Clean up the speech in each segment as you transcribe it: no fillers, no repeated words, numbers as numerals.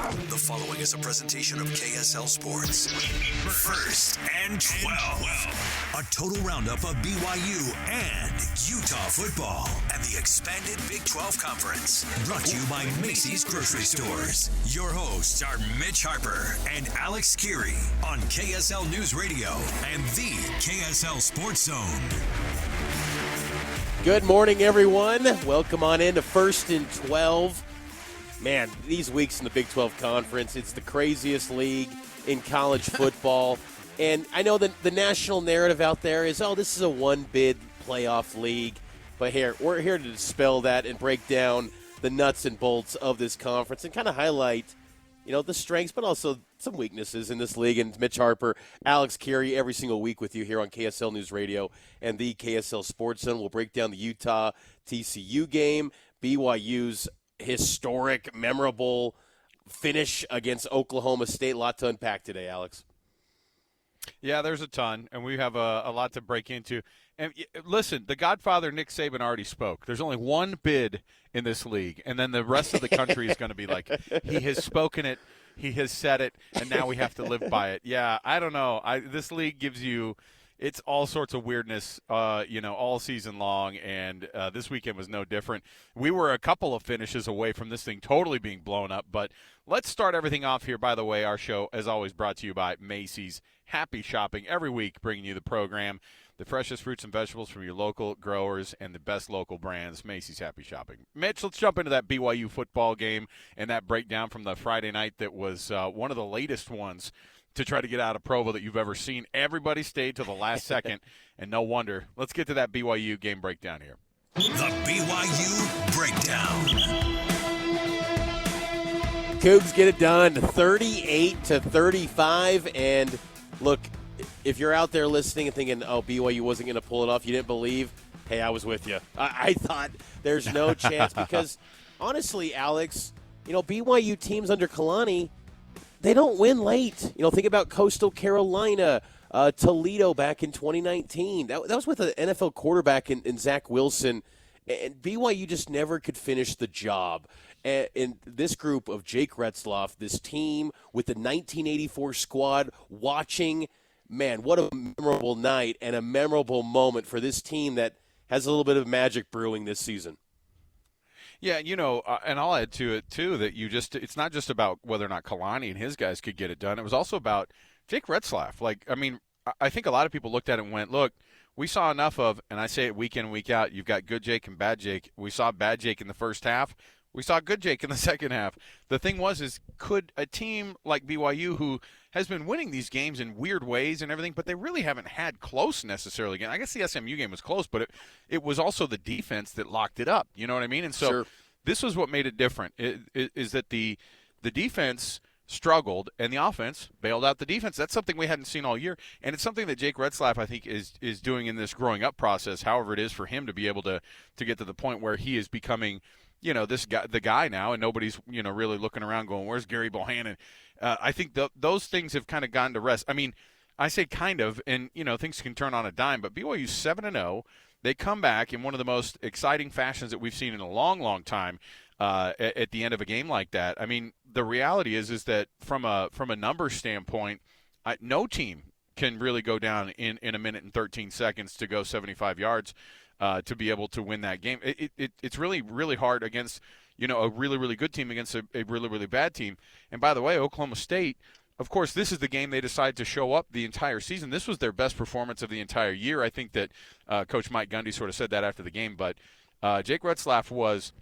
The following is a presentation of KSL Sports. First and 12. A total roundup of BYU and Utah football and the expanded Big 12 Conference. Brought to you by Macy's Grocery Stores. Your hosts are Mitch Harper and Alex Kirry on KSL News Radio and the KSL Sports Zone. Good morning, everyone. Welcome on into First and 12. Man, these weeks in the Big 12 Conference, it's the craziest league in college football. And I know that the national narrative out there is, oh, this is a one-bid playoff league. But here, we're here to dispel that and break down the nuts and bolts of this conference and kind of highlight, the strengths, but also some weaknesses in this league. And Mitch Harper, Alex Kirry, every single week with you here on KSL News Radio and the KSL Sports Zone. We'll break down the Utah-TCU game, BYU's historic, memorable finish against Oklahoma State. A lot to unpack today, Alex. Yeah, there's a ton, and we have a lot to break into. And listen, the Godfather Nick Saban already spoke. There's only one bid in this league, and then the rest of the country is going to be like, he has spoken it, he has said it, and now we have to live by it. Yeah, I don't know. This league gives you – it's all sorts of weirdness, all season long, and this weekend was no different. We were a couple of finishes away from this thing totally being blown up, but let's start everything off here. By the way, our show, as always, brought to you by Macy's. Happy shopping every week, bringing you the program, the freshest fruits and vegetables from your local growers and the best local brands. Macy's Happy Shopping. Mitch, let's jump into that BYU football game and that breakdown from the Friday night that was one of the latest ones to try to get out of Provo that you've ever seen. Everybody stayed till the last second, and no wonder. Let's get to that BYU game breakdown here. The BYU Breakdown. Cougs get it done, 38-35, and look, if you're out there listening and thinking, oh, BYU wasn't going to pull it off, you didn't believe, hey, I was with you. I thought there's no chance because, honestly, Alex, BYU teams under Kalani, they don't win late. Think about Coastal Carolina, Toledo back in 2019. That was with an NFL quarterback in Zach Wilson, and BYU just never could finish the job. And this group of Jake Retzloff, this team with the 1984 squad watching, man, what a memorable night and a memorable moment for this team that has a little bit of magic brewing this season. Yeah, and I'll add to it, too, that it's not just about whether or not Kalani and his guys could get it done. It was also about Jake Retzlaff. I think a lot of people looked at it and went, look, we saw enough of, and I say it week in and week out, you've got good Jake and bad Jake. We saw bad Jake in the first half. We saw good Jake in the second half. The thing is could a team like BYU, who has been winning these games in weird ways and everything, but they really haven't had close necessarily again. I guess the SMU game was close, but it was also the defense that locked it up. You know what I mean? And so This was what made it different, is that the defense struggled and the offense bailed out the defense. That's something we hadn't seen all year, and it's something that Jake Retzlaff, I think, is doing in this growing up process, however it is for him to be able to get to the point where he is becoming – this guy, the guy now, and nobody's, really looking around going, where's Gary Bohannon? I think those things have kind of gone to rest. I mean, I say kind of, and, things can turn on a dime, but BYU's 7-0. They come back in one of the most exciting fashions that we've seen in a long, long time at the end of a game like that. I mean, the reality is that from a numbers standpoint, no team can really go down in a minute and 13 seconds to go 75 yards. To be able to win that game. It's really, really hard against, a really, really good team against a really, really bad team. And by the way, Oklahoma State, of course, this is the game they decided to show up the entire season. This was their best performance of the entire year. I think that Coach Mike Gundy sort of said that after the game. But Jake Retzlaff was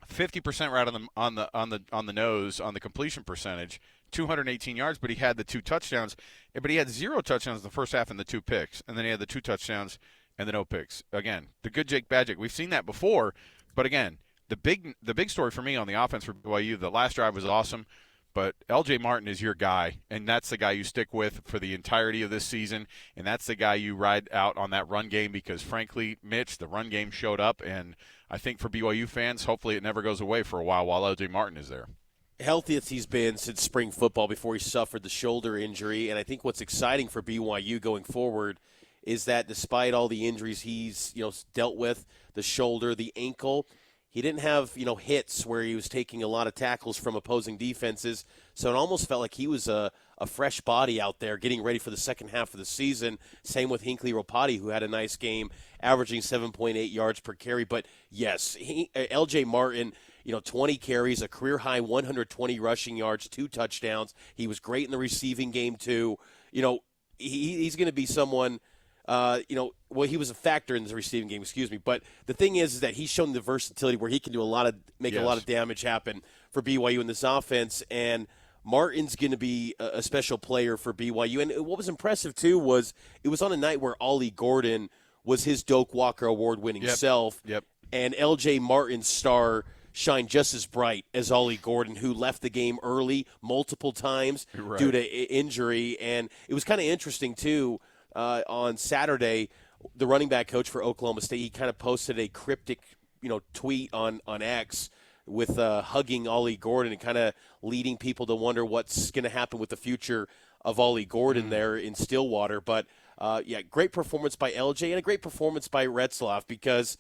50% right on the nose on the completion percentage, 218 yards, but he had the 2 touchdowns. But he had 0 touchdowns in the first half and the 2 picks. And then he had the 2 touchdowns and the no picks. Again, the good Jake, bad Jake. We've seen that before, but again, the big story for me on the offense for BYU, the last drive was awesome, but L.J. Martin is your guy, and that's the guy you stick with for the entirety of this season, and that's the guy you ride out on that run game because, frankly, Mitch, the run game showed up, and I think for BYU fans, hopefully it never goes away for a while L.J. Martin is there. Healthiest he's been since spring football before he suffered the shoulder injury, and I think what's exciting for BYU going forward is that despite all the injuries he's dealt with, the shoulder, the ankle, He didn't have, hits where he was taking a lot of tackles from opposing defenses. So it almost felt like he was a fresh body out there getting ready for the second half of the season. Same with Hinckley Ropati, who had a nice game, averaging 7.8 yards per carry. But, yes, L.J. Martin, 20 carries, a career-high 120 rushing yards, 2 touchdowns. He was great in the receiving game, too. He's going to be someone – he was a factor in the receiving game, But the thing is that he's shown the versatility where he can do a lot of damage happen for BYU in this offense. And Martin's going to be a special player for BYU. And what was impressive, too, was it was on a night where Ollie Gordon was his Doak Walker award-winning self. Yep. And L.J. Martin's star shined just as bright as Ollie Gordon, who left the game early multiple times due to injury. And it was kind of interesting, too. On Saturday, the running back coach for Oklahoma State, he kind of posted a cryptic, tweet on X with hugging Ollie Gordon and kind of leading people to wonder what's going to happen with the future of Ollie Gordon there in Stillwater. But, great performance by LJ and a great performance by Retzlaff because,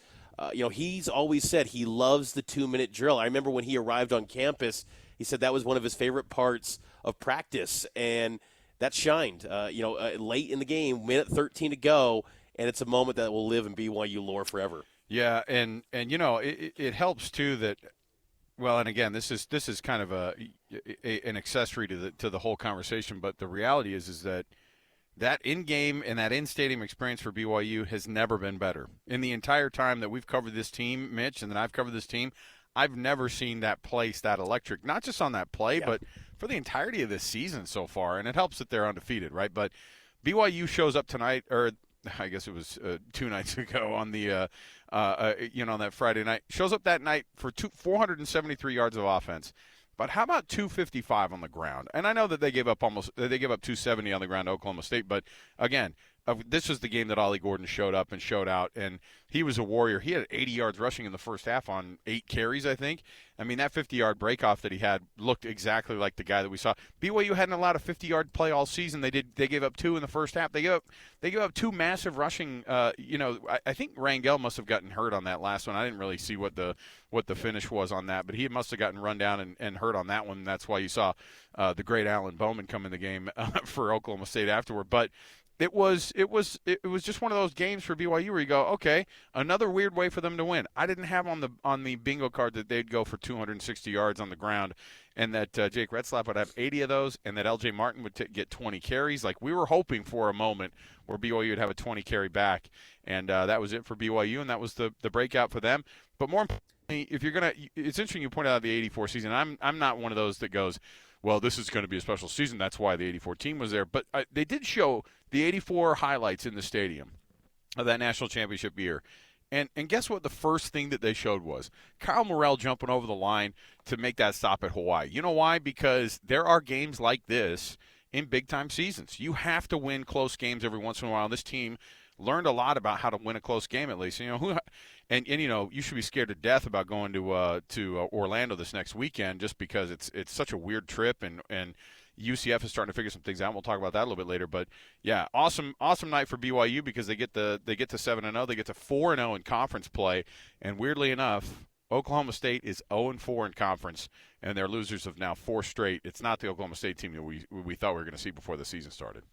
he's always said he loves the 2-minute drill. I remember when he arrived on campus, he said that was one of his favorite parts of practice, and that shined, late in the game, minute 13 to go, and it's a moment that will live in BYU lore forever. Yeah, and it helps too that, well, and again, this is kind of an accessory to the whole conversation, but the reality is that in-game and that in-stadium experience for BYU has never been better. In the entire time that we've covered this team, Mitch, and that I've covered this team, I've never seen that place that electric, not just on that play, but for the entirety of this season so far. And it helps that they're undefeated, right? But BYU shows up tonight, or I guess it was 2 nights ago on the, on that Friday night, shows up that night for 473 yards of offense. But how about 255 on the ground? And I know that they gave up 270 on the ground to Oklahoma State, but again, this was the game that Ollie Gordon showed up and showed out, and he was a warrior. He had 80 yards rushing in the first half on 8 carries, I think. I mean, that 50-yard breakoff that he had looked exactly like the guy that we saw. BYU hadn't allowed a 50-yard play all season. They gave up 2 in the first half. They gave up 2 massive rushing. I think Rangel must have gotten hurt on that last one. I didn't really see what the finish was on that, but he must have gotten run down and hurt on that one. That's why you saw the great Alan Bowman come in the game for Oklahoma State afterward. But It was just one of those games for BYU where you go, okay, another weird way for them to win. I didn't have on the bingo card that they'd go for 260 yards on the ground, and that Jake Retzlaff would have 80 of those, and that L.J. Martin would get 20 carries. Like, we were hoping for a moment where BYU would have a 20 carry back, and that was it for BYU, and that was the breakout for them. But more importantly, it's interesting you pointed out the 84 season. I'm not one of those that goes, well, this is going to be a special season. That's why the 84 team was there. But they did show the 84 highlights in the stadium of that national championship year. And guess what the first thing that they showed was? Kyle Morrell jumping over the line to make that stop at Hawaii. You know why? Because there are games like this in big-time seasons. You have to win close games every once in a while. And this team learned a lot about how to win a close game, at least. And you should be scared to death about going to Orlando this next weekend, just because it's such a weird trip, and UCF is starting to figure some things out. We'll talk about that a little bit later. But yeah, awesome night for BYU because they get to 7-0, they get to 4-0 in conference play, and weirdly enough, Oklahoma State is 0-4 in conference, and they're losers of now 4 straight. It's not the Oklahoma State team that we thought we were going to see before the season started.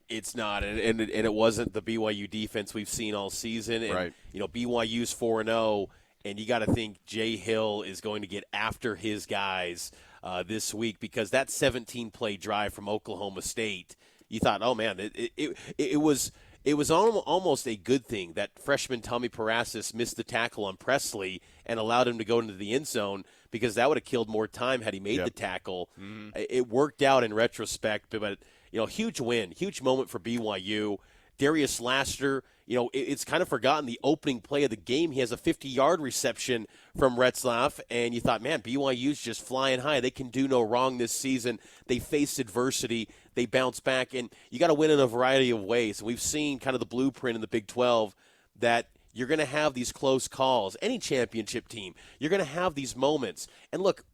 It's not, and it wasn't the BYU defense we've seen all season. And, right. BYU's 4-0, and you got to think Jay Hill is going to get after his guys this week because that 17-play drive from Oklahoma State, you thought, oh, man, it was almost a good thing that freshman Tommy Parasis missed the tackle on Presley and allowed him to go into the end zone because that would have killed more time had he made the tackle. Mm-hmm. It worked out in retrospect, but huge win, huge moment for BYU. Darius Laster, it's kind of forgotten the opening play of the game. He has a 50-yard reception from Retzlaff, and you thought, man, BYU's just flying high. They can do no wrong this season. They faced adversity. They bounced back, and you got to win in a variety of ways. We've seen kind of the blueprint in the Big 12 that you're going to have these close calls. Any championship team, you're going to have these moments. And look,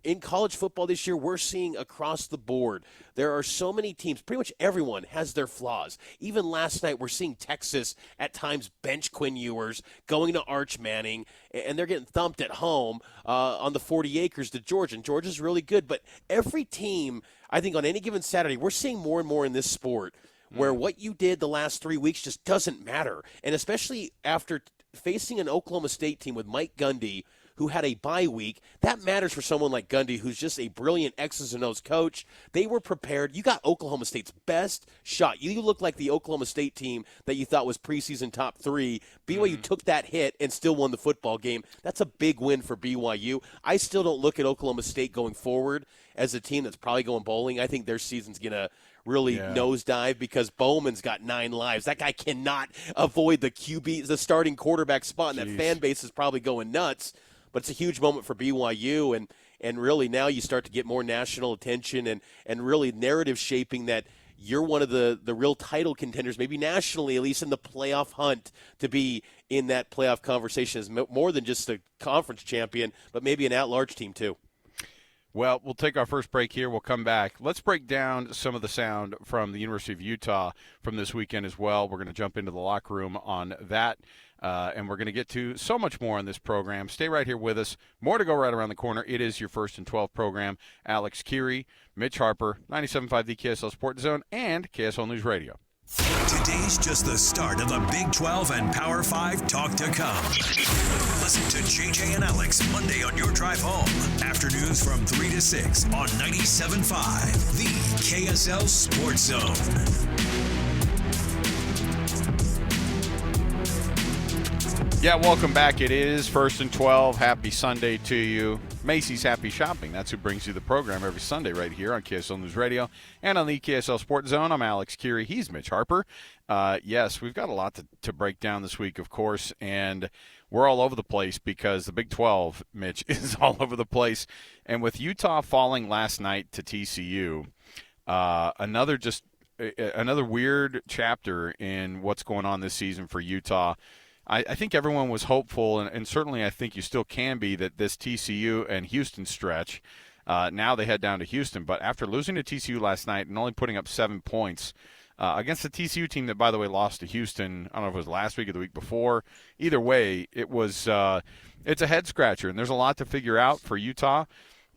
in college football this year, we're seeing across the board, there are so many teams, pretty much everyone has their flaws. Even last night, we're seeing Texas at times bench Quinn Ewers, going to Arch Manning, and they're getting thumped at home on the 40 acres to Georgia. And Georgia's really good, but every team, I think on any given Saturday, we're seeing more and more in this sport where what you did the last 3 weeks just doesn't matter. And especially after facing an Oklahoma State team with Mike Gundy, who had a bye week, that matters for someone like Gundy, who's just a brilliant X's and O's coach. They were prepared. You got Oklahoma State's best shot. You look like the Oklahoma State team that you thought was preseason top 3. BYU took that hit and still won the football game. That's a big win for BYU. I still don't look at Oklahoma State going forward as a team that's probably going bowling. I think their season's going to really nosedive because Bowman's got 9 lives. That guy cannot avoid the QB, the starting quarterback spot, and that fan base is probably going nuts. But it's a huge moment for BYU, and really now you start to get more national attention and really narrative shaping that you're one of the real title contenders, maybe nationally, at least in the playoff hunt, to be in that playoff conversation as more than just a conference champion, but maybe an at-large team too. Well, we'll take our first break here. We'll come back. Let's break down some of the sound from the University of Utah from this weekend as well. We're going to jump into the locker room on that, and we're going to get to so much more on this program. Stay right here with us. More to go right around the corner. It is your 1st and 12 program. Alex Kirry, Mitch Harper, 97.5 the KSL Sports Zone, and KSL News Radio. Today's just the start of the Big 12 and Power 5 talk to come. Listen to JJ and Alex Monday on your drive home. Afternoons from 3 to 6 on 97.5, the KSL Sports Zone. Yeah, welcome back. It is 1st and 12. Happy Sunday to you. Macy's Happy Shopping. That's who brings you the program every Sunday right here on KSL News Radio and on the KSL Sports Zone. I'm Alex Kirry. He's Mitch Harper. Yes, we've got a lot to break down this week, of course, and we're all over the place because the Big 12, Mitch, is all over the place. And with Utah falling last night to TCU, another weird chapter in what's going on this season for Utah. I think everyone was hopeful, and certainly I think you still can be, that this TCU and Houston stretch, now they head down to Houston. But after losing to TCU last night and only putting up 7 points against the TCU team that, by the way, lost to Houston, I don't know if it was last week or the week before. Either way, it's a head-scratcher, and there's a lot to figure out for Utah.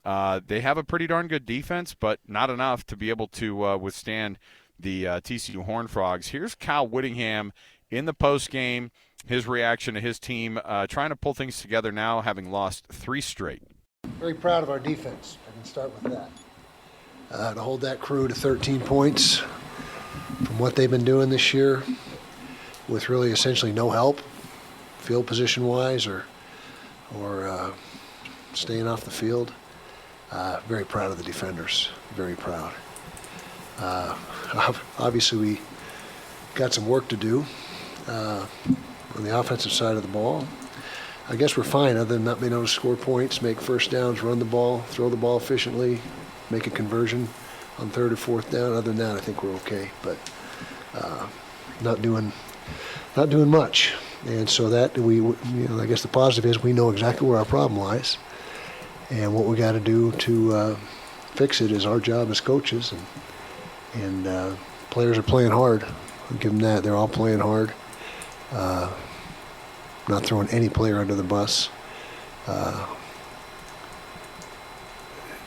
They have a pretty darn good defense, but not enough to be able to withstand the TCU Horned Frogs. Here's Kyle Whittingham in the postgame. His reaction to his team, trying to pull things together now, having lost 3 straight. Very proud of our defense. I can start with that. To hold that crew to 13 points from what they've been doing this year with really essentially no help, field position-wise or staying off the field. Very proud of the defenders. Very proud. Obviously, we got some work to do. On the offensive side of the ball, I guess we're fine other than not being able to score points, make first downs, run the ball, throw the ball efficiently, make a conversion on 3rd or 4th down. Other than that, I think we're okay, but not doing much. And so that I guess the positive is we know exactly where our problem lies, and what we got to do to fix it is our job as coaches, and players are playing hard. I'll give them that. They're all playing hard. Not throwing any player under the bus.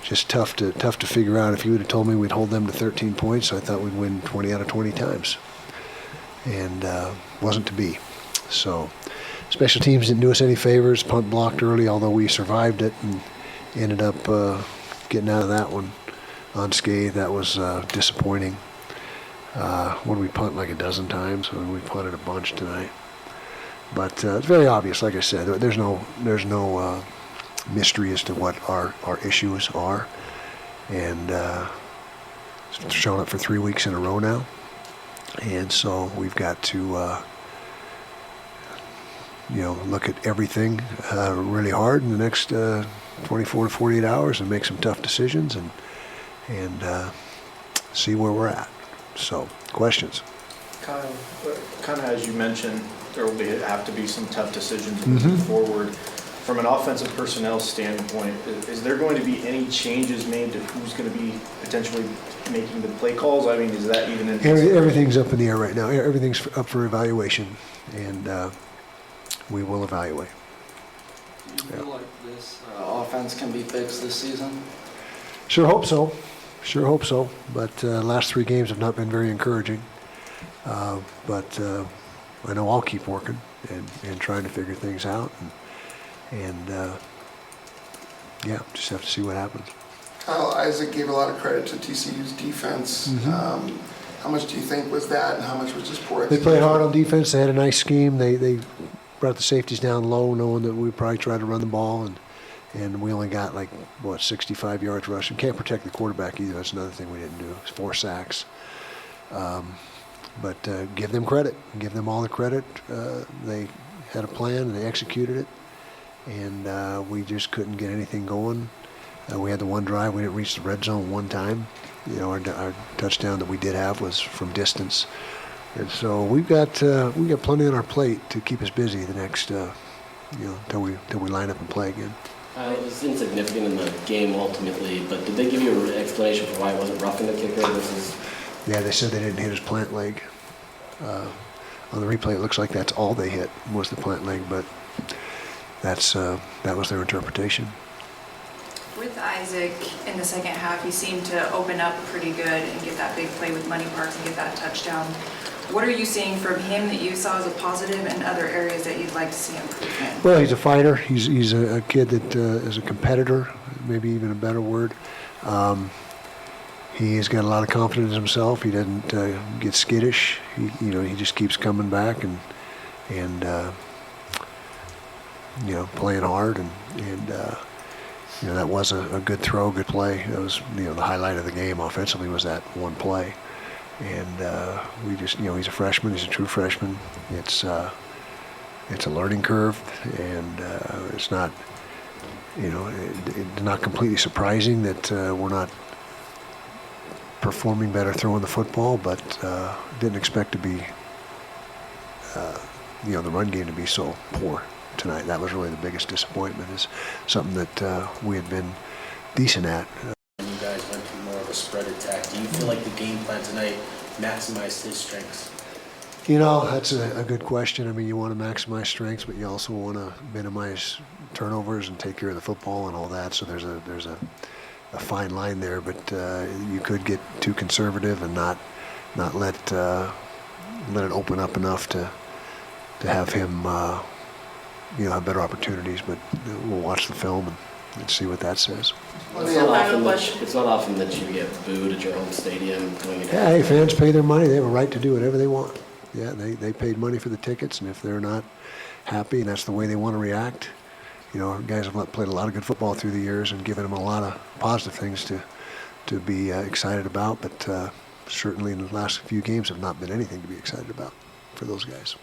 Just tough to figure out. If you would have told me we'd hold them to 13 points, I thought we'd win 20 out of 20 times. And wasn't to be. So special teams didn't do us any favors. Punt blocked early, although we survived it and ended up getting out of that one unscathed. That was disappointing. What did we punt, like a dozen times? I mean, we punted a bunch tonight. But it's very obvious, like I said, there's no mystery as to what our issues are. And it's shown up for 3 weeks in a row now. And so we've got to look at everything really hard in the next 24 to 48 hours and make some tough decisions and see where we're at. So, questions? Kind of as you mentioned, there will have to be some tough decisions moving forward. from an offensive personnel standpoint, is there going to be any changes made to who's going to be potentially making the play calls? I mean, is that even in Everything's up in the air right now. Everything's up for evaluation, and we will evaluate. Do you feel like this offense can be fixed this season? Sure hope so. Sure hope so. But last 3 games have not been very encouraging. But I know I'll keep working and trying to figure things out. And yeah, just have to see what happens. Kyle Isaac gave a lot of credit to TCU's defense. Mm-hmm. How much do you think was that, and how much was just poor They execution? played hard on defense. They had a nice scheme. They brought the safeties down low, knowing that we'd probably try to run the ball, and we only got 65 yards rushing. Can't protect the quarterback either. That's another thing we didn't do. It's 4 sacks. But give them credit. Give them all the credit. They had a plan and they executed it, and we just couldn't get anything going. We had the one drive. We didn't reach the red zone one time. Our touchdown that we did have was from distance, and so we've got plenty on our plate to keep us busy the next till we line up and play again. It was insignificant in the game ultimately, but did they give you an explanation for why it wasn't roughing the kicker versus? Yeah, they said they didn't hit his plant leg. On the replay, it looks like that's all they hit was the plant leg, but that was their interpretation. With Isaac in the second half, he seemed to open up pretty good and get that big play with Money Parks and get that touchdown. What are you seeing from him that you saw as a positive and other areas that you'd like to see improvement? Well, he's a fighter. He's a kid that is a competitor, maybe even a better word. He's got a lot of confidence in himself. He doesn't get skittish. He just keeps coming back and playing hard and that was a good throw, good play. That was the highlight of the game offensively was that one play. And we just he's a freshman. He's a true freshman. It's a learning curve, and it's not it's not completely surprising that we're not performing better throwing the football, but didn't expect to be the run game to be so poor tonight. That was really the biggest disappointment. Is something that we had been decent at. You guys went to more of a spread attack. Do you feel like the game plan tonight maximized his strengths? That's a good question. I mean, you want to maximize strengths, but you also want to minimize turnovers and take care of the football and all that. So there's a fine line there, but you could get too conservative and not let it open up enough to have him have better opportunities. But we'll watch the film and see what that says. It's not often that you get booed at your own stadium going into. Yeah, hey, fans pay their money. They have a right to do whatever they want. Yeah, they paid money for the tickets, and if they're not happy and that's the way they want to react, our guys have played a lot of good football through the years and given them a lot of positive things to be excited about, but certainly in the last few games have not been anything to be excited about for those guys.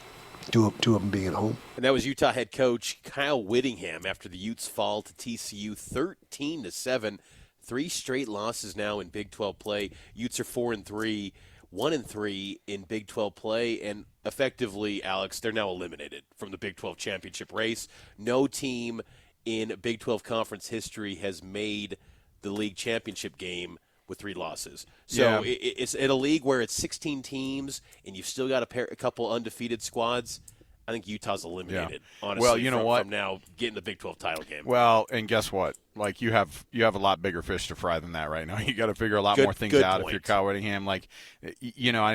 Two of them being at home. And that was Utah head coach Kyle Whittingham after the Utes fall to TCU 13-7. 3 straight losses now in Big 12 play. Utes are 4-3, 1-3 in Big 12 play, and effectively, Alex, they're now eliminated from the Big 12 championship race. No team in Big 12 conference history has made the league championship game with 3 losses. So it's in a league where it's 16 teams and you've still got a couple undefeated squads. I think Utah's eliminated, honestly, from now getting the Big 12 title game. Well, and guess what? You have a lot bigger fish to fry than that right now. You got to figure a lot more things out. Point. If you're Kyle Whittingham, I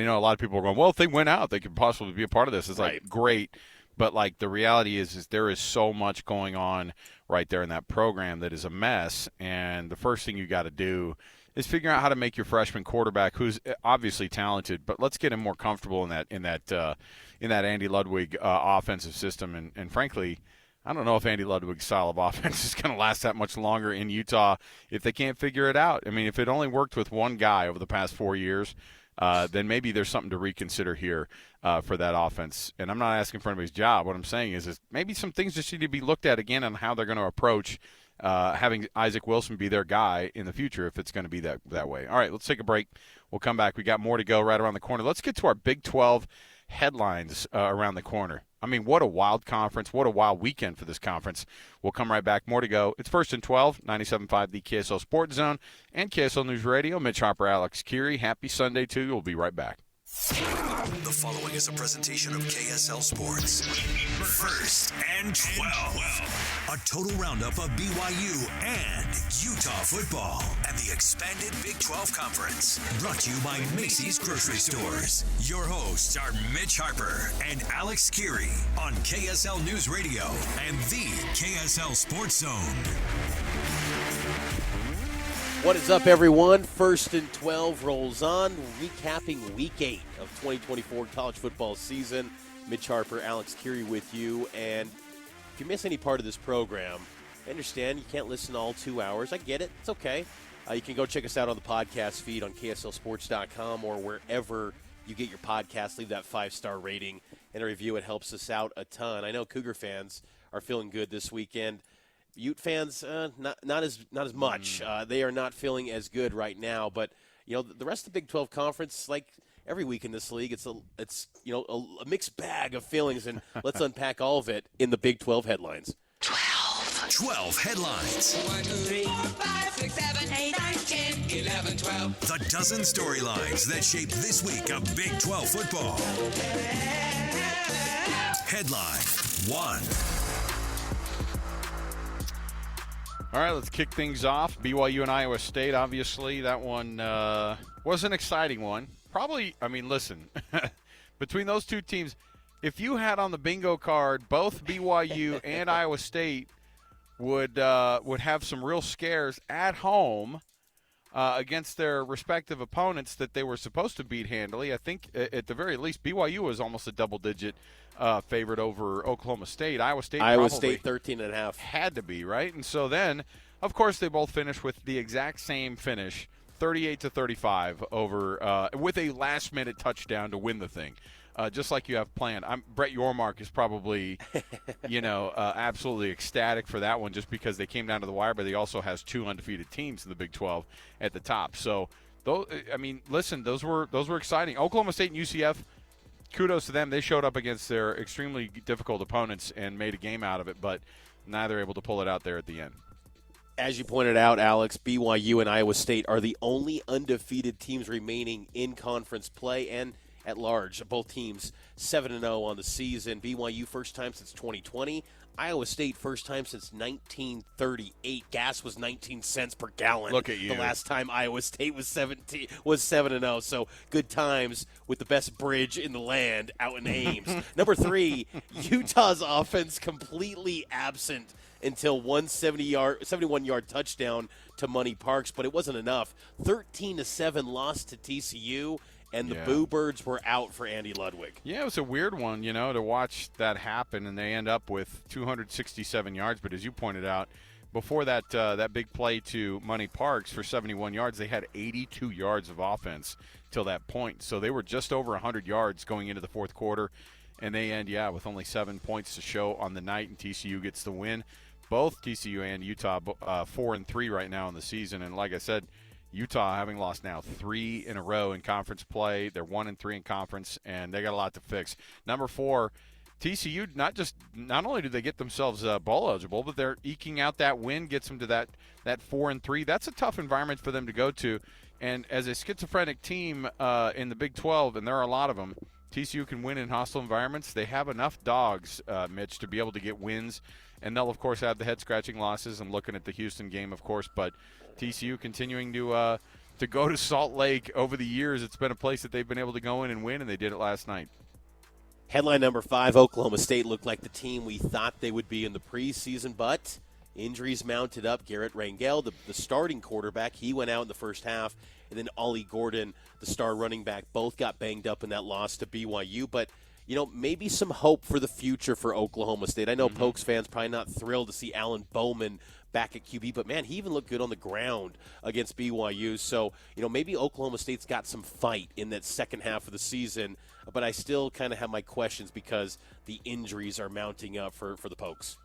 know a lot of people are going, well, if they went out, they could possibly be a part of this. It's great. But the reality is there is so much going on right there in that program that is a mess. And the first thing you got to do is figure out how to make your freshman quarterback, who's obviously talented, but let's get him more comfortable in that Andy Ludwig offensive system. And frankly, I don't know if Andy Ludwig's style of offense is going to last that much longer in Utah if they can't figure it out. I mean, if it only worked with one guy over the past 4 years, then maybe there's something to reconsider here for that offense. And I'm not asking for anybody's job. What I'm saying is maybe some things just need to be looked at again on how they're going to approach having Isaac Wilson be their guy in the future if it's going to be that way. All right, let's take a break. We'll come back. We got more to go right around the corner. Let's get to our Big 12 headlines around the corner. I mean, what a wild conference. What a wild weekend for this conference. We'll come right back. More to go. It's 1st and 12, 97.5, the KSL Sports Zone and KSL News Radio. Mitch Harper, Alex Kirry. Happy Sunday to you. We'll be right back. The following is a presentation of KSL Sports. 1st and 12. A total roundup of BYU and Utah football and the expanded Big 12 Conference. Brought to you by Macy's Grocery Stores. Your hosts are Mitch Harper and Alex Kirry on KSL News Radio and the KSL Sports Zone. What is up, everyone? 1st and 12 rolls on, recapping Week 8 of 2024 college football season. Mitch Harper, Alex Kirry with you. And if you miss any part of this program, I understand you can't listen all 2 hours. I get it. It's okay. You can go check us out on the podcast feed on KSLSports.com or wherever you get your podcast. Leave that 5-star rating and a review. It helps us out a ton. I know Cougar fans are feeling good this weekend. Ute fans, not as much. They are not feeling as good right now. But the rest of the Big 12 Conference, like every week in this league, it's a mixed bag of feelings, and let's unpack all of it in the Big 12 headlines. 12 headlines. 1, 2, 3, 4, 5, 6, 7, 8, 9, 10, 11, 12. The dozen storylines that shape this week of Big 12 football. Headline 1. All right, let's kick things off. BYU and Iowa State, obviously, that one was an exciting one. Probably, I mean, listen, between those two teams, if you had on the bingo card both BYU and Iowa State would have some real scares at home against their respective opponents that they were supposed to beat handily. I think, at the very least, BYU was almost a double-digit favorite over Oklahoma State. Iowa State 13.5 had to be, right? And so then, of course, they both finished with the exact same finish, 38-35 over with a last-minute touchdown to win the thing, just like you have planned. Brett Yormark is probably, absolutely ecstatic for that one, just because they came down to the wire. But he also has 2 undefeated teams in the Big 12 at the top. So, those were exciting. Oklahoma State and UCF. Kudos to them. They showed up against their extremely difficult opponents and made a game out of it, but neither able to pull it out there at the end. As you pointed out, Alex, BYU and Iowa State are the only undefeated teams remaining in conference play and at large. Both teams 7-0 on the season. BYU first time since 2020. Iowa State first time since 1938. Gas was 19 cents per gallon. Look at you. The last time Iowa State was 7-0. So good times with the best bridge in the land out in Ames. Number 3, Utah's offense completely absent until 71-yard touchdown to Money Parks, but it wasn't enough. 13-7 loss to TCU. And the Boo Birds were out for Andy Ludwig. Yeah, it was a weird one, to watch that happen, and they end up with 267 yards. But as you pointed out, before that big play to Money Parks for 71 yards, they had 82 yards of offense till that point. So they were just over 100 yards going into the fourth quarter, and they end, with only 7 points to show on the night, and TCU gets the win. Both TCU and Utah 4-3 right now in the season, and like I said, Utah having lost now 3 in a row in conference play. They're 1-3 in conference, and they got a lot to fix. Number 4, TCU, not only do they get themselves bowl eligible, but they're eking out that win, gets them to that 4-3. That's a tough environment for them to go to. And as a schizophrenic team in the Big 12, and there are a lot of them, TCU can win in hostile environments. They have enough dogs, Mitch, to be able to get wins. And they'll, of course, have the head-scratching losses. I'm looking at the Houston game, of course, but TCU continuing to go to Salt Lake over the years. It's been a place that they've been able to go in and win, and they did it last night. Headline number 5, Oklahoma State looked like the team we thought they would be in the preseason, but injuries mounted up. Garrett Rangel, the starting quarterback, he went out in the first half, and then Ollie Gordon, the star running back, both got banged up in that loss to BYU, but maybe some hope for the future for Oklahoma State. I know Pokes fans probably not thrilled to see Alan Bowman back at QB, but, man, he even looked good on the ground against BYU. So, maybe Oklahoma State's got some fight in that second half of the season, but I still kind of have my questions because the injuries are mounting up for the Pokes.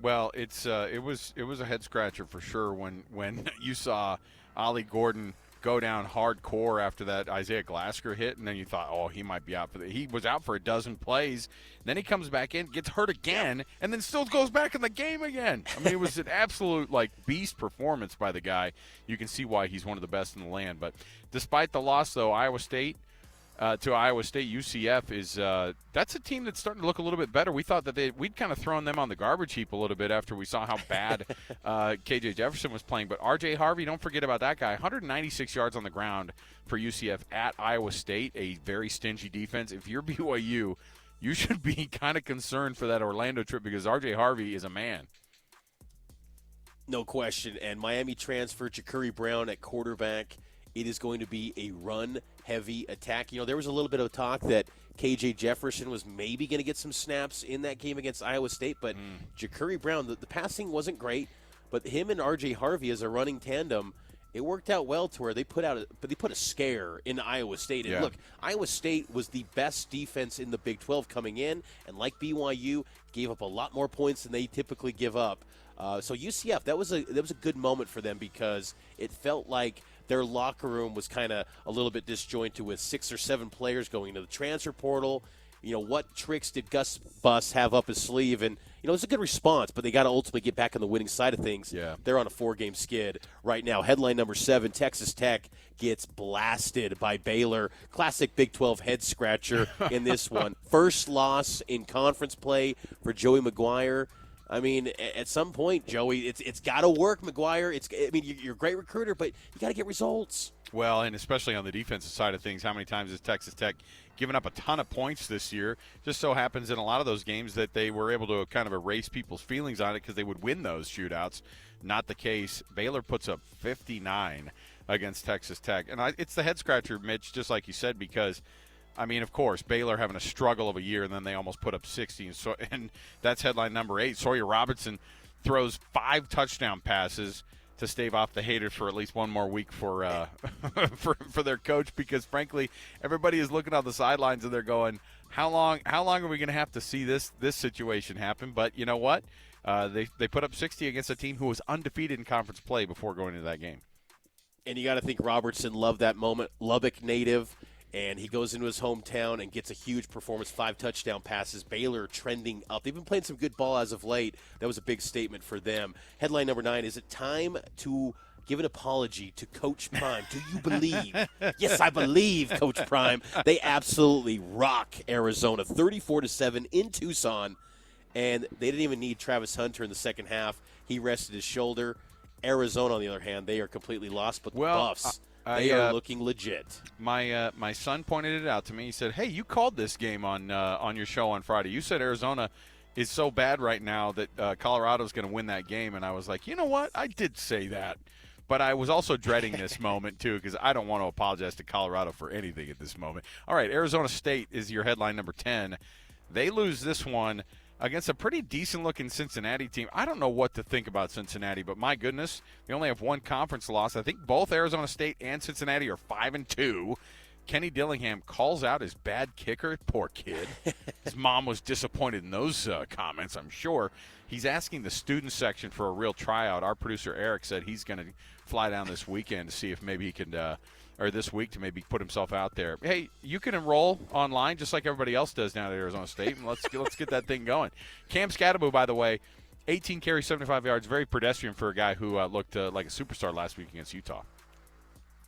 Well, it was a head-scratcher for sure when you saw Ollie Gordon go down hardcore after that Isaiah Glasgow hit, and then you thought, oh, he might be out for he was out for a dozen plays. Then he comes back in, gets hurt again, and then still goes back in the game again. I mean, it was an absolute beast performance by the guy. You can see why he's one of the best in the land. But despite the loss, though, Iowa State, UCF is that's a team that's starting to look a little bit better. We thought that we'd kind of thrown them on the garbage heap a little bit after we saw how bad KJ Jefferson was playing. But R.J. Harvey, don't forget about that guy. 196 yards on the ground for UCF at Iowa State, a very stingy defense. If you're BYU, you should be kind of concerned for that Orlando trip because R.J. Harvey is a man. No question. And Miami transfer Kirry Brown at quarterback. It is going to be a run-heavy attack. You know, there was a little bit of talk that KJ Jefferson was maybe going to get some snaps in that game against Iowa State, but Kirry Brown, the passing wasn't great, but him and R.J. Harvey as a running tandem, it worked out well to where they put a scare in Iowa State. And look, Iowa State was the best defense in the Big 12 coming in, and like BYU, gave up a lot more points than they typically give up. So UCF, that was a good moment for them because it felt like their locker room was kind of a little bit disjointed with 6 or 7 players going into the transfer portal. You know, what tricks did Gus Bus have up his sleeve? And, you know, it's a good response, but they got to ultimately get back on the winning side of things. Yeah. They're on a 4-game skid right now. Headline number 7, Texas Tech gets blasted by Baylor. Classic Big 12 head-scratcher in this one. First loss in conference play for Joey McGuire. I mean, at some point, Joey, it's got to work, McGuire. You're a great recruiter, but you got to get results. Well, and especially on the defensive side of things, how many times has Texas Tech given up a ton of points this year? Just so happens in a lot of those games that they were able to kind of erase people's feelings on it because they would win those shootouts. Not the case. Baylor puts up 59 against Texas Tech. And it's the head-scratcher, Mitch, just like you said, because – I mean, of course, Baylor having a struggle of a year, and then they almost put up 60. And that's headline number 8. Sawyer Robertson throws 5 touchdown passes to stave off the haters for at least one more week for for their coach because, frankly, everybody is looking on the sidelines and they're going, how long are we going to have to see this situation happen? But you know what? They put up 60 against a team who was undefeated in conference play before going into that game. And you got to think Robertson loved that moment. Lubbock native. And he goes into his hometown and gets a huge performance, 5 touchdown passes. Baylor trending up. They've been playing some good ball as of late. That was a big statement for them. Headline number 9, is it time to give an apology to Coach Prime? Do you believe? Yes, I believe, Coach Prime. They absolutely rock Arizona, 34-7 in Tucson. And they didn't even need Travis Hunter in the second half. He rested his shoulder. Arizona, on the other hand, they are completely lost. But the Buffs, they are looking legit. My son pointed it out to me. He said, "Hey, you called this game on your show on Friday. You said Arizona is so bad right now that Colorado's going to win that game." And I was like, you know what? I did say that. But I was also dreading this moment, too, because I don't want to apologize to Colorado for anything at this moment. All right, Arizona State is your headline number 10. They lose this one against a pretty decent-looking Cincinnati team. I don't know what to think about Cincinnati, but my goodness, they only have one conference loss. I think both Arizona State and Cincinnati are 5-2. Kenny Dillingham calls out his bad kicker. Poor kid. His mom was disappointed in those comments, I'm sure. He's asking the student section for a real tryout. Our producer, Eric, said he's going to fly down this weekend to see if maybe he can or this week to maybe put himself out there. Hey, you can enroll online just like everybody else does down at Arizona State, and let's get that thing going. Cam Scatterbo, by the way, 18 carries, 75 yards, very pedestrian for a guy who looked like a superstar last week against Utah.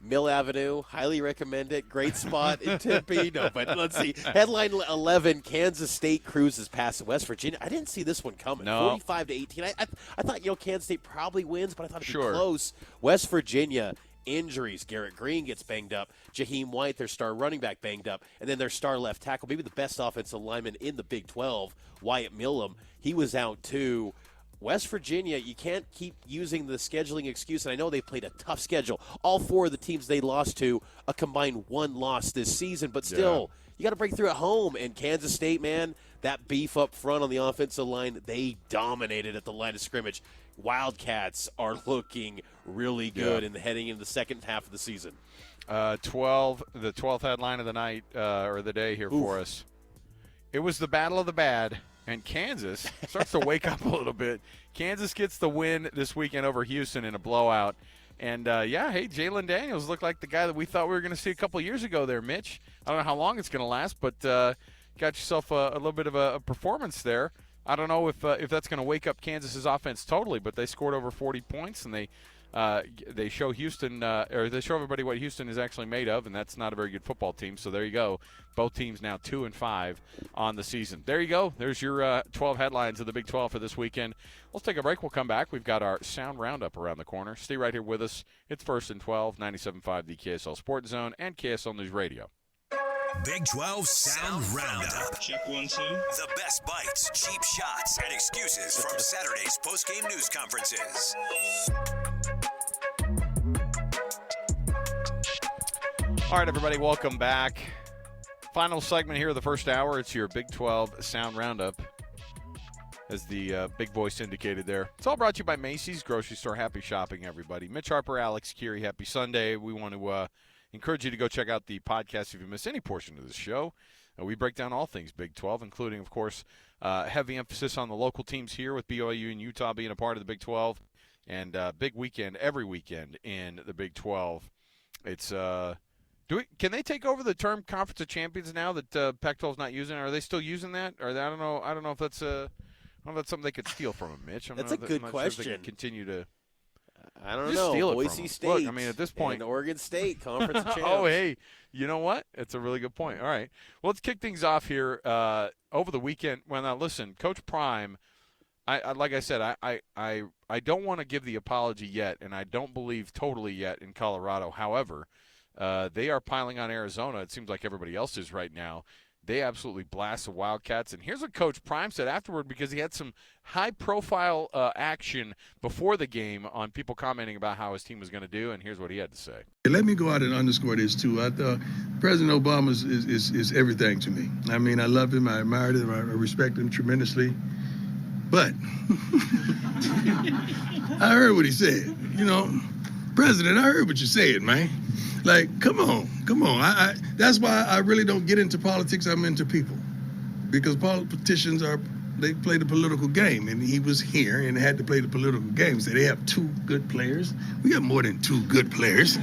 Mill Avenue, highly recommend it. Great spot in Tempe. No, but let's see. Headline 11, Kansas State cruises past West Virginia. I didn't see this one coming. No. 45-18. I thought, Kansas State probably wins, but I thought it'd be close. West Virginia, injuries. Garrett Green gets banged up. Jaheim White, their star running back, banged up. And then their star left tackle, maybe the best offensive lineman in the Big 12, Wyatt Millum, he was out too. West Virginia, you can't keep using the scheduling excuse, and I know they played a tough schedule. All 4 of the teams they lost to, a combined 1 loss this season, but still, you got to break through at home. And Kansas State, man, that beef up front on the offensive line, they dominated at the line of scrimmage. Wildcats are looking really good in the heading into the second half of the season. The 12th headline of the night or the day here for us. It was the battle of the bad. And Kansas starts to wake up a little bit. Kansas gets the win this weekend over Houston in a blowout. And, hey, Jalen Daniels looked like the guy that we thought we were going to see a couple years ago there, Mitch. I don't know how long it's going to last, but got yourself a little bit of a performance there. I don't know if that's going to wake up Kansas's offense totally, but they scored over 40 points, and they show Houston they show everybody what Houston is actually made of, and that's not a very good football team. So there you go. Both teams now 2-5 on the season. There you go. There's your 12 headlines of the Big 12 for this weekend. Let's take a break. We'll come back. We've got our sound roundup around the corner. Stay right here with us. It's 1st and 12, 97.5 the KSL Sports Zone and KSL News Radio. Big 12 Sound Roundup. Check 1, 2. The best bites, cheap shots, and excuses from Saturday's post-game news conferences. All right, everybody, welcome back. Final segment here of the first hour. It's your Big 12 Sound Roundup, as the big voice indicated there. It's all brought to you by Macy's Grocery Store. Happy shopping, everybody. Mitch, Harper, Alex, Kirry, happy Sunday. We want to encourage you to go check out the podcast if you miss any portion of this show. We break down all things Big 12, including, of course, heavy emphasis on the local teams here with BYU and Utah being a part of the Big 12, and big weekend every weekend in the Big 12. It's can they take over the term Conference of Champions now that Pac-12 is not using? Are they still using that? Or I don't know if that's something they could steal from them, Mitch. That's a good question. Sure if they can continue to. I don't Just know. steal it from Boise them. State. Look, I mean, at this point, and Oregon State Conference of Champs. Oh, hey, you know what? It's a really good point. All right, well, let's kick things off here. Over the weekend, well, now listen, Coach Prime. I like I said, I don't want to give the apology yet, and I don't believe totally yet in Colorado. However, they are piling on Arizona. It seems like everybody else is right now. They absolutely blast the Wildcats. And here's what Coach Prime said afterward, because he had some high-profile action before the game on people commenting about how his team was going to do, and here's what he had to say. Let me go out and underscore this, too. I thought President Obama is everything to me. I mean, I love him. I admire him. I respect him tremendously. But I heard what he said. You know, President, I heard what you said, man. Like, come on. That's why I really don't get into politics. I'm into people, because politicians they play the political game, and he was here and had to play the political game. So they have 2 good players. We got more than 2 good players,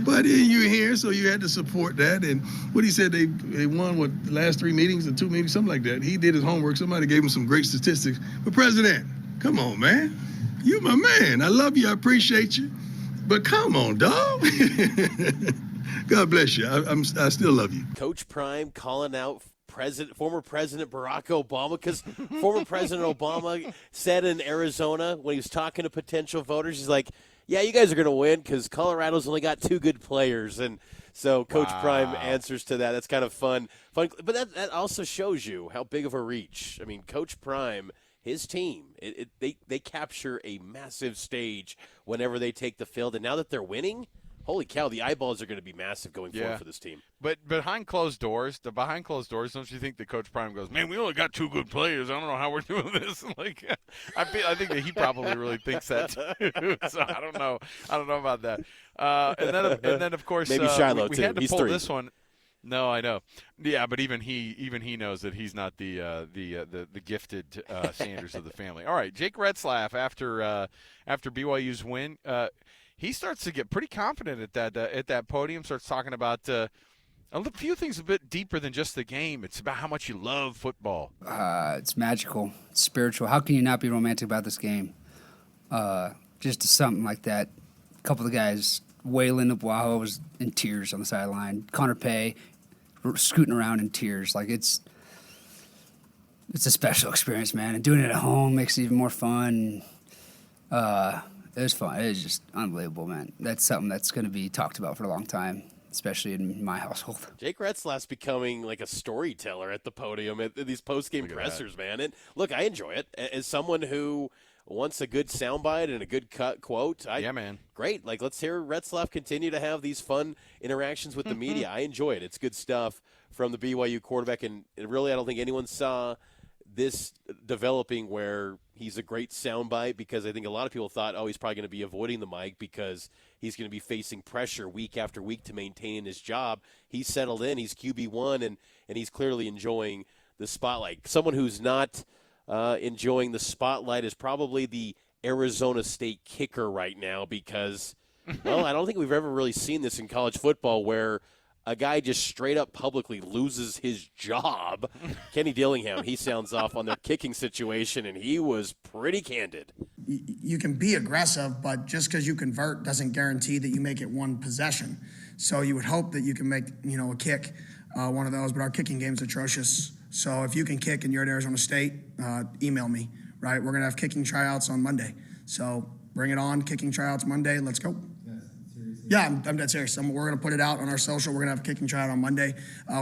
but you're here, so you had to support that. And what he said, they won the last 3 meetings or 2 meetings, something like that. He did his homework. Somebody gave him some great statistics. But President, come on, man. You my man. I love you. I appreciate you. But come on, dog. God bless you. I still love you. Coach Prime calling out former President Barack Obama, because former President Obama said in Arizona when he was talking to potential voters, he's like, yeah, you guys are going to win because Colorado's only got 2 good players. And so Coach Prime answers to that. That's kind of fun. But that also shows you how big of a reach. I mean, Coach Prime, his team, they capture a massive stage whenever they take the field. And now that they're winning, holy cow, the eyeballs are going to be massive going forward for this team. But behind closed doors, don't you think that Coach Prime goes, man, we only got 2 good players. I don't know how we're doing this. Like, I think that he probably really thinks that too. So I don't know about that. And then of course, maybe Shiloh we too. had to He's pull 3. this one. No, I know. Yeah, but even he knows that he's not the gifted Sanders of the family. All right, Jake Retzlaff after BYU's win, he starts to get pretty confident at that podium. Starts talking about a few things a bit deeper than just the game. It's about how much you love football. It's magical. It's spiritual. How can you not be romantic about this game? Just something like that. A couple of the guys, Waylon Abuaho was in tears on the sideline. Connor Pay scooting around in tears. Like, it's a special experience, man. And doing it at home makes it even more fun. It was fun. It was just unbelievable, man. That's something that's going to be talked about for a long time, especially in my household. Jake Retzlaff's becoming like a storyteller at the podium at these post-game pressers, man. And look, I enjoy it. As someone who wants a good soundbite and a good cut quote, yeah, man. Great. Like, let's hear Retzlaff continue to have these fun interactions with the media. I enjoy it. It's good stuff from the BYU quarterback, and really I don't think anyone saw this developing where he's a great soundbite, because I think a lot of people thought, oh, he's probably going to be avoiding the mic because he's going to be facing pressure week after week to maintain his job. He's settled in. He's QB1, and he's clearly enjoying the spotlight. Someone who's not enjoying the spotlight is probably the Arizona State kicker right now, because Well, I don't think we've ever really seen this in college football where a guy just straight up publicly loses his job. Kenny Dillingham, he sounds off on their kicking situation, and he was pretty candid. You can be aggressive, but just because you convert doesn't guarantee that you make it one possession. So you would hope that you can make, a kick, one of those, but our kicking game's atrocious. So if you can kick and you're at Arizona State, email me, right? We're going to have kicking tryouts on Monday. So bring it on, kicking tryouts Monday, let's go. Yeah, I'm dead serious. We're going to put it out on our social. We're going to have a kicking tryout on Monday.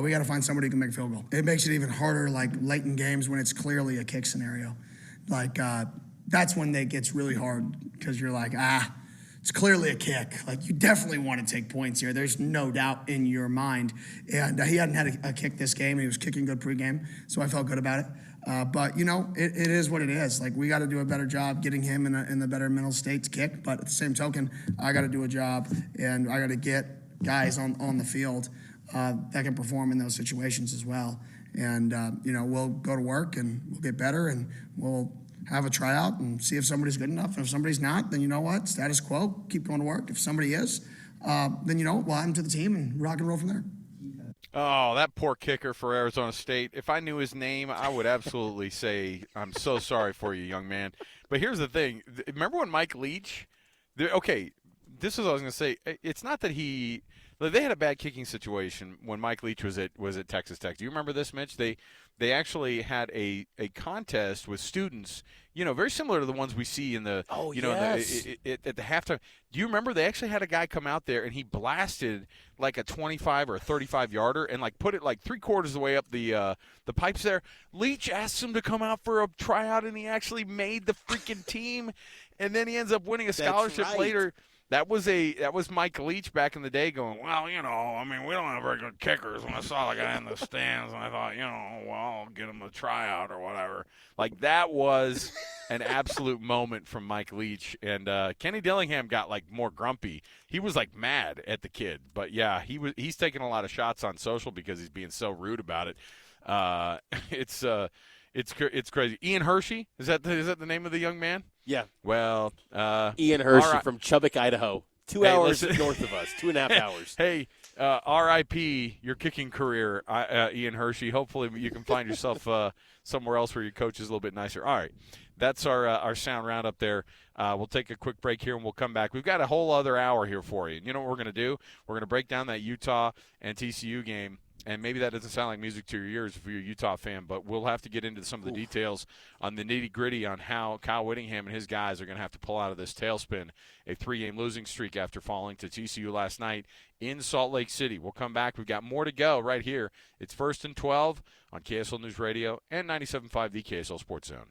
We got to find somebody who can make a field goal. It makes it even harder, like late in games when it's clearly a kick scenario. Like, that's when it gets really hard because you're like, it's clearly a kick. Like, you definitely want to take points here. There's no doubt in your mind. And he hadn't had a kick this game, and he was kicking good pregame, so I felt good about it. But, it is what it is. Like, we got to do a better job getting him in the better mental state to kick. But at the same token, I got to do a job, and I got to get guys on the field that can perform in those situations as well. And, we'll go to work, and we'll get better, and we'll have a tryout and see if somebody's good enough. And if somebody's not, then you know what? Status quo, keep going to work. If somebody is, then, we'll add them to the team and rock and roll from there. Oh, that poor kicker for Arizona State. If I knew his name, I would absolutely say, I'm so sorry for you, young man. But here's the thing. Remember when Mike Leach – okay, this is what I was going to say. It's not that they had a bad kicking situation when Mike Leach was at Texas Tech. Do you remember this, Mitch? They actually had a contest with students, very similar to the ones we see in the yes. At the halftime. Do you remember they actually had a guy come out there and he blasted like a 25 or a 35 yarder and like put it like 3/4 of the way up the pipes there. Leach asked him to come out for a tryout and he actually made the freaking team, and then he ends up winning a scholarship later. That was Mike Leach back in the day going, well, we don't have very good kickers. When I saw the guy in the stands, and I thought, I'll get him a tryout or whatever. Like, that was an absolute moment from Mike Leach. And Kenny Dillingham got, like, more grumpy. He was, like, mad at the kid. But, yeah, he's taking a lot of shots on social because he's being so rude about it. It's crazy. Ian Hershey, is that the name of the young man? Yeah. Well, Ian Hershey right. from Chubbuck, Idaho. 2 hours north of us, 2.5 hours. Hey, R.I.P. your kicking career, Ian Hershey. Hopefully you can find yourself somewhere else where your coach is a little bit nicer. All right, that's our sound roundup there. We'll take a quick break here, and we'll come back. We've got a whole other hour here for you. You know what we're going to do? We're going to break down that Utah and TCU game. And maybe that doesn't sound like music to your ears if you're a Utah fan, but we'll have to get into some of the details on the nitty-gritty on how Kyle Whittingham and his guys are going to have to pull out of this tailspin, a 3-game losing streak after falling to TCU last night in Salt Lake City. We'll come back. We've got more to go right here. It's 1st and 12 on KSL News Radio and 97.5 the KSL Sports Zone.